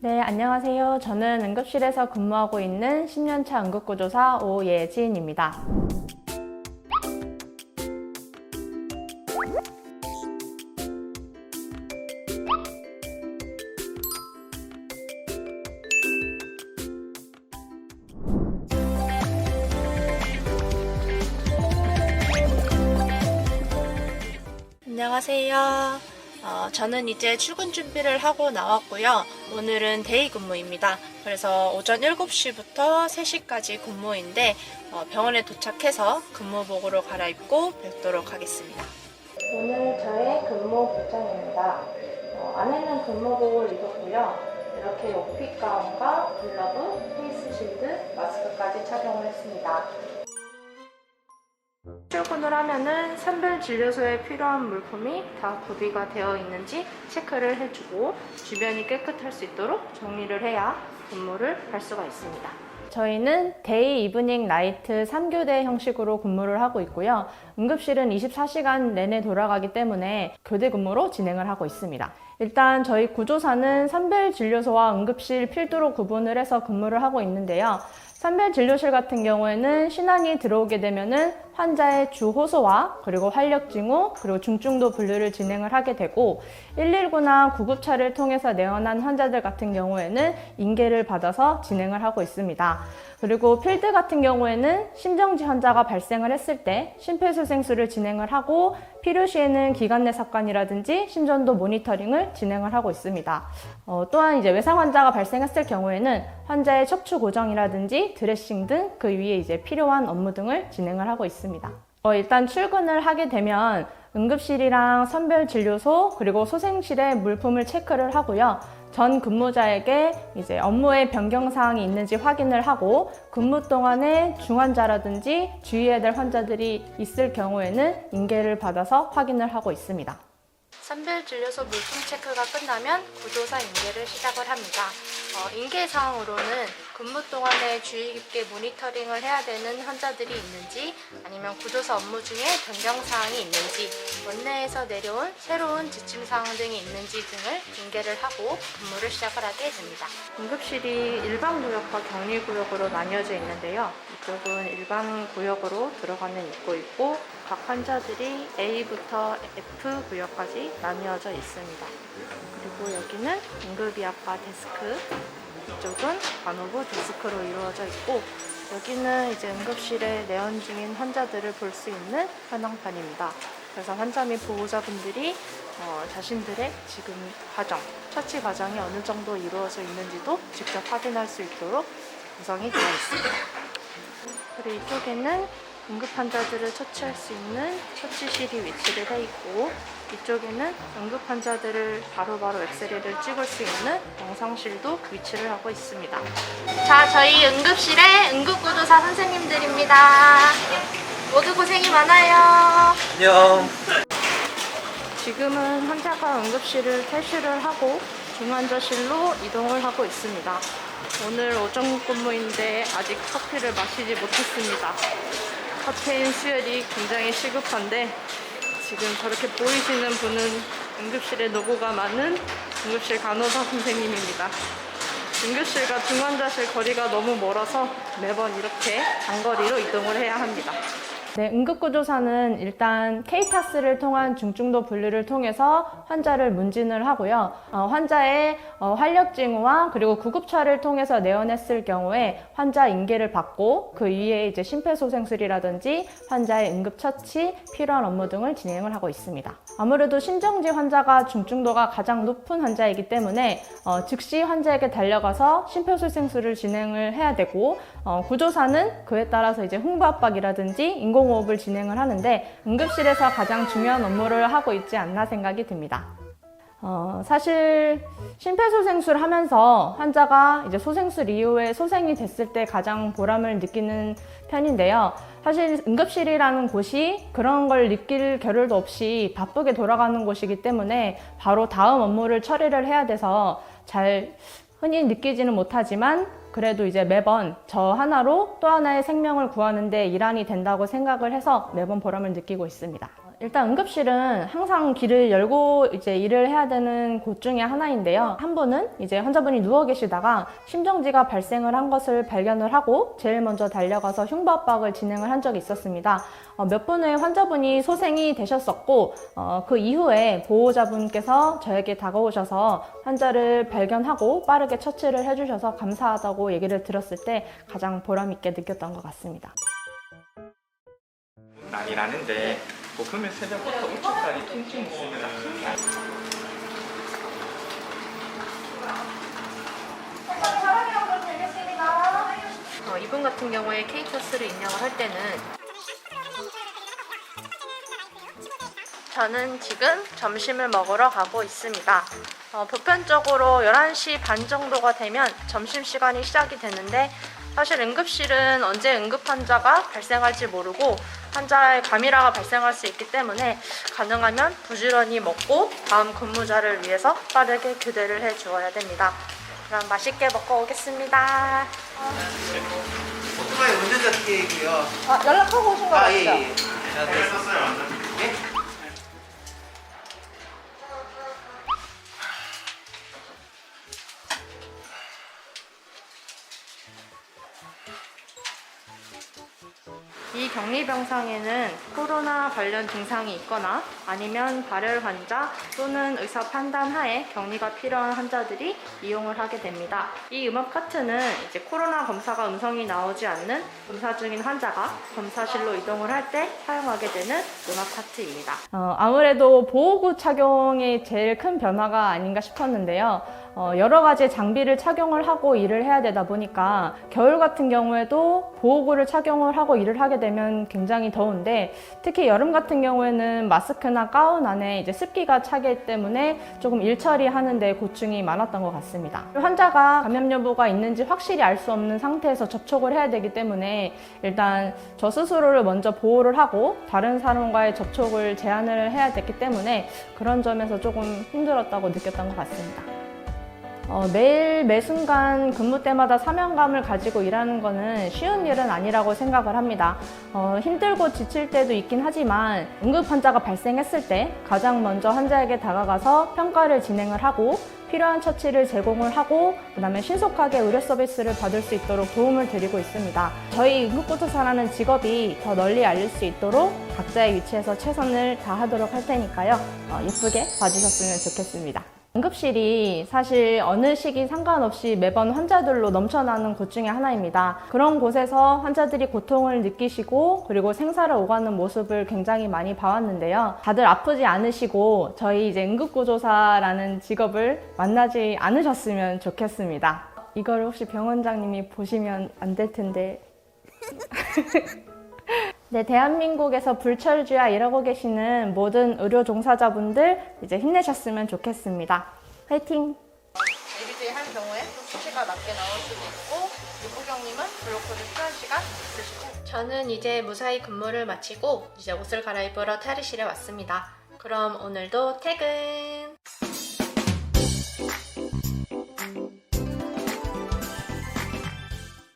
네, 안녕하세요. 저는 응급실에서 근무하고 있는 10년차 응급구조사 오예진입니다. 안녕하세요. 저는 이제 출근 준비를 하고 나왔고요. 오늘은 데이 근무입니다. 그래서 오전 7시부터 3시까지 근무인데 병원에 도착해서 근무복으로 갈아입고 뵙도록 하겠습니다. 오늘 저의 근무 복장입니다. 안에는 근무복을 입었고요. 이렇게 오피 가운과 글러브, 페이스 실드, 마스크까지 착용을 했습니다. 출근을 하면은 선별진료소에 필요한 물품이 다 구비가 되어 있는지 체크를 해주고 주변이 깨끗할 수 있도록 정리를 해야 근무를 할 수가 있습니다. 저희는 데이, 이브닝, 나이트 3교대 형식으로 근무를 하고 있고요. 응급실은 24시간 내내 돌아가기 때문에 교대 근무로 진행을 하고 있습니다. 일단 저희 구조사는 선별진료소와 응급실 필두로 구분을 해서 근무를 하고 있는데요. 선별진료실 같은 경우에는 신환이 들어오게 되면은 환자의 주호소와 그리고 활력징후 그리고 중증도 분류를 진행을 하게 되고 119나 구급차를 통해서 내원한 환자들 같은 경우에는 인계를 받아서 진행을 하고 있습니다. 그리고 필드 같은 경우에는 심정지 환자가 발생을 했을 때 심폐소생술을 진행을 하고 필요시에는 기관 내 삽관이라든지 심전도 모니터링을 진행을 하고 있습니다. 또한 이제 외상 환자가 발생했을 경우에는 환자의 척추 고정이라든지 드레싱 등 그 위에 이제 필요한 업무 등을 진행을 하고 있습니다. 일단 출근을 하게 되면 응급실이랑 선별진료소 그리고 소생실에 물품을 체크를 하고요. 전 근무자에게 이제 업무에 변경사항이 있는지 확인을 하고 근무 동안에 중환자라든지 주의해야 될 환자들이 있을 경우에는 인계를 받아서 확인을 하고 있습니다. 선별진료소 물품 체크가 끝나면 구조사 인계를 시작을 합니다. 인계사항으로는 근무 동안에 주의 깊게 모니터링을 해야 되는 환자들이 있는지 아니면 구조사 업무 중에 변경사항이 있는지 원내에서 내려온 새로운 지침사항 등이 있는지 등을 인계를 하고 근무를 시작을 하게 됩니다. 응급실이 일반구역과 격리구역으로 나뉘어져 있는데요. 이쪽은 일반구역으로 들어가는 입구 있고 각 환자들이 A부터 F 구역까지 나뉘어져 있습니다. 그리고 여기는 응급의학과 데스크, 이쪽은 간호부 데스크로 이루어져 있고 여기는 이제 응급실에 내원 중인 환자들을 볼 수 있는 현황판입니다. 그래서 환자 및 보호자분들이 자신들의 지금 과정, 처치 과정이 어느 정도 이루어져 있는지도 직접 확인할 수 있도록 구성이 되어 있습니다. 그리고 이쪽에는 응급 환자들을 처치할 수 있는 처치실이 위치를 해 있고 이쪽에는 응급 환자들을 바로바로 엑스레이를 찍을 수 있는 영상실도 위치를 하고 있습니다. 자, 저희 응급실의 응급구조사 선생님들입니다. 모두 고생이 많아요. 안녕. 지금은 환자가 응급실을 퇴실을 하고 중환자실로 이동을 하고 있습니다. 오늘 오전 근무인데 아직 커피를 마시지 못했습니다. 카페인 수혈이 굉장히 시급한데 지금 저렇게 보이시는 분은 응급실에 노고가 많은 응급실 간호사 선생님입니다. 응급실과 중환자실 거리가 너무 멀어서 매번 이렇게 장거리로 이동을 해야 합니다. 네, 응급구조사는 일단 K타스를 통한 중증도 분류를 통해서 환자를 문진을 하고요. 환자의 활력징후와 그리고 구급차를 통해서 내원했을 경우에 환자 인계를 받고 그 위에 이제 심폐소생술이라든지 환자의 응급처치, 필요한 업무 등을 진행을 하고 있습니다. 아무래도 심정지 환자가 중증도가 가장 높은 환자이기 때문에 즉시 환자에게 달려가서 심폐소생술을 진행을 해야 되고 구조사는 그에 따라서 이제 홍보압박이라든지 인공호흡을 진행을 하는데 응급실에서 가장 중요한 업무를 하고 있지 않나 생각이 듭니다. 사실 심폐소생술 하면서 환자가 이제 소생술 이후에 소생이 됐을 때 가장 보람을 느끼는 편인데요. 사실 응급실이라는 곳이 그런 걸 느낄 겨를도 없이 바쁘게 돌아가는 곳이기 때문에 바로 다음 업무를 처리를 해야 돼서 잘 흔히 느끼지는 못하지만 그래도 이제 매번 저 하나로 또 하나의 생명을 구하는 데 일환이 된다고 생각을 해서 매번 보람을 느끼고 있습니다. 일단 응급실은 항상 길을 열고 이제 일을 해야 되는 곳 중에 하나인데요. 한 분은 이제 환자분이 누워 계시다가 심정지가 발생을 한 것을 발견을 하고 제일 먼저 달려가서 흉부압박을 진행을 한 적이 있었습니다. 몇 분의 환자분이 소생이 되셨었고 그 이후에 보호자분께서 저에게 다가오셔서 환자를 발견하고 빠르게 처치를 해주셔서 감사하다고 얘기를 들었을 때 가장 보람있게 느꼈던 것 같습니다. 많이 나는데 볶으면 새벽부터 우측까지 통증이 있습니다. 이분 같은 경우에 케이터스를 입력을 할 때는 저는 지금 점심을 먹으러 가고 있습니다. 보편적으로 11시 반 정도가 되면 점심시간이 시작이 되는데 사실 응급실은 언제 응급 환자가 발생할지 모르고 환자의 과밀화가 발생할 수 있기 때문에 가능하면 부지런히 먹고 다음 근무자를 위해서 빠르게 교대를 해 주어야 됩니다. 그럼 맛있게 먹고 오겠습니다. 오토바이 운전자 티켓이고요. 연락하고 오신 거 맞죠? 예. 네, 썼어요. 예? 이 격리병상에는 코로나 관련 증상이 있거나 아니면 발열 환자 또는 의사 판단 하에 격리가 필요한 환자들이 이용을 하게 됩니다. 이 음압 카트는 이제 코로나 검사가 음성이 나오지 않는 검사 중인 환자가 검사실로 이동을 할 때 사용하게 되는 음압 카트입니다. 아무래도 보호구 착용이 제일 큰 변화가 아닌가 싶었는데요. 여러 가지 장비를 착용을 하고 일을 해야 되다 보니까 겨울 같은 경우에도 보호구를 착용을 하고 일을 하게 되면 굉장히 더운데 특히 여름 같은 경우에는 마스크나 가운 안에 이제 습기가 차기 때문에 조금 일 처리하는데 고충이 많았던 것 같습니다. 환자가 감염 여부가 있는지 확실히 알 수 없는 상태에서 접촉을 해야 되기 때문에 일단 저 스스로를 먼저 보호를 하고 다른 사람과의 접촉을 제한을 해야 됐기 때문에 그런 점에서 조금 힘들었다고 느꼈던 것 같습니다. 매일 매 순간 근무 때마다 사명감을 가지고 일하는 거는 쉬운 일은 아니라고 생각을 합니다. 힘들고 지칠 때도 있긴 하지만 응급 환자가 발생했을 때 가장 먼저 환자에게 다가가서 평가를 진행을 하고 필요한 처치를 제공을 하고 그다음에 신속하게 의료 서비스를 받을 수 있도록 도움을 드리고 있습니다. 저희 응급구조사라는 직업이 더 널리 알릴 수 있도록 각자의 위치에서 최선을 다하도록 할 테니까요. 예쁘게 봐주셨으면 좋겠습니다. 응급실이 사실 어느 시기 상관없이 매번 환자들로 넘쳐나는 곳 중에 하나입니다. 그런 곳에서 환자들이 고통을 느끼시고 그리고 생사를 오가는 모습을 굉장히 많이 봐왔는데요. 다들 아프지 않으시고 저희 이제 응급구조사라는 직업을 만나지 않으셨으면 좋겠습니다. 이걸 혹시 병원장님이 보시면 안 될 텐데 네, 대한민국에서 불철주야 일하고 계시는 모든 의료 종사자분들 이제 힘내셨으면 좋겠습니다. 화이팅! ABJ 할 경우에 수치가 낮게 나올 수도 있고 유부경님은 블록코드 필요한 시간 있으시고 저는 이제 무사히 근무를 마치고 이제 옷을 갈아입으러 탈의실에 왔습니다. 그럼 오늘도 퇴근!